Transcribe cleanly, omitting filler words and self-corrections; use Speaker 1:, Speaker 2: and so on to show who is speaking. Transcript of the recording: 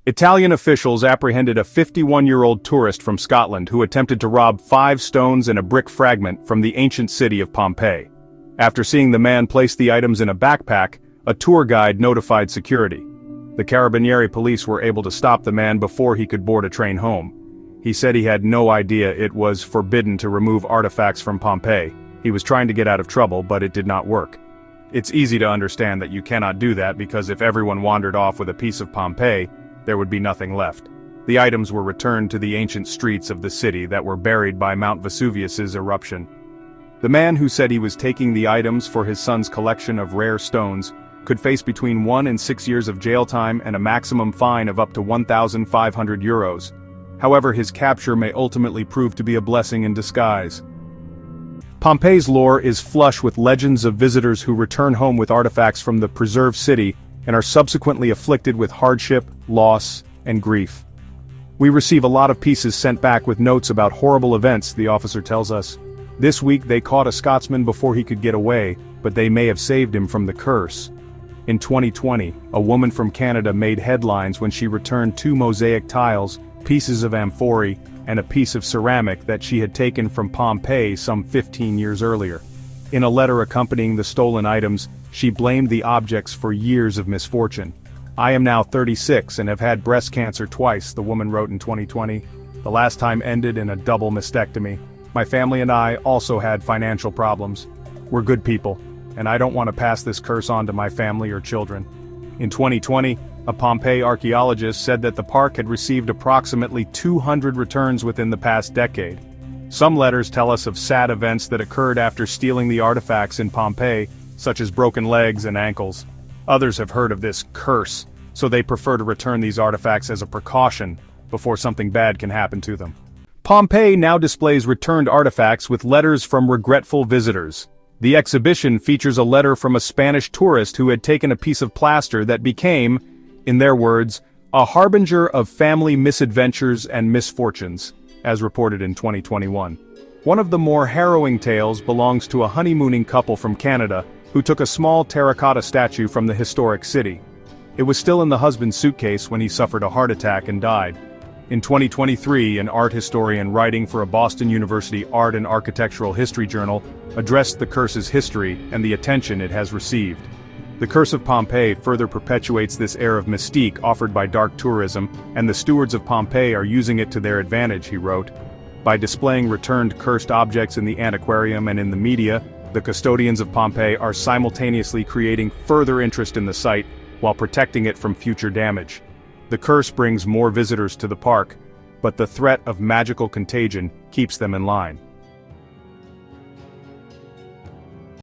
Speaker 1: Italian officials apprehended a 51-year-old tourist from Scotland who attempted to rob 5 stones and a brick fragment from the ancient city of Pompeii. After seeing the man place the items in a backpack, a tour guide notified security. The Carabinieri police were able to stop the man before he could board a train home. He said he had no idea it was forbidden to remove artifacts from Pompeii. He was trying to get out of trouble, but it did not work. It's easy to understand that you cannot do that because if everyone wandered off with a piece of Pompeii, there would be nothing left. The items were returned to the ancient streets of the city that were buried by Mount Vesuvius's eruption. The man who said he was taking the items for his son's collection of rare stones could face between 1 and 6 years of jail time and a maximum fine of up to 1,500 euros. However, his capture may ultimately prove to be a blessing in disguise. Pompeii's lore is flush with legends of visitors who return home with artifacts from the preserved city and are subsequently afflicted with hardship, loss, and grief. We receive a lot of pieces sent back with notes about horrible events, the officer tells us. This week they caught a Scotsman before he could get away, but they may have saved him from the curse. In 2020, a woman from Canada made headlines when she returned 2 mosaic tiles, pieces of amphorae, and a piece of ceramic that she had taken from Pompeii some 15 years earlier. In a letter accompanying the stolen items, she blamed the objects for years of misfortune. "I am now 36 and have had breast cancer twice," the woman wrote in 2020. "The last time ended in a double mastectomy. My family and I also had financial problems. We're good people, and I don't want to pass this curse on to my family or children." In 2020, a Pompeii archaeologist said that the park had received approximately 200 returns within the past decade. Some letters tell us of sad events that occurred after stealing the artifacts in Pompeii, such as broken legs and ankles. Others have heard of this curse, so they prefer to return these artifacts as a precaution before something bad can happen to them. Pompeii now displays returned artifacts with letters from regretful visitors. The exhibition features a letter from a Spanish tourist who had taken a piece of plaster that became, in their words, a harbinger of family misadventures and misfortunes, as reported in 2021. One of the more harrowing tales belongs to a honeymooning couple from Canada who took a small terracotta statue from the historic city. It was still in the husband's suitcase when he suffered a heart attack and died. In 2023, an art historian writing for a Boston University art and architectural history journal addressed the curse's history and the attention it has received. The curse of Pompeii further perpetuates this air of mystique offered by dark tourism, and the stewards of Pompeii are using it to their advantage, he wrote. By displaying returned cursed objects in the antiquarium and in the media, the custodians of Pompeii are simultaneously creating further interest in the site while protecting it from future damage. The curse brings more visitors to the park, but the threat of magical contagion keeps them in line.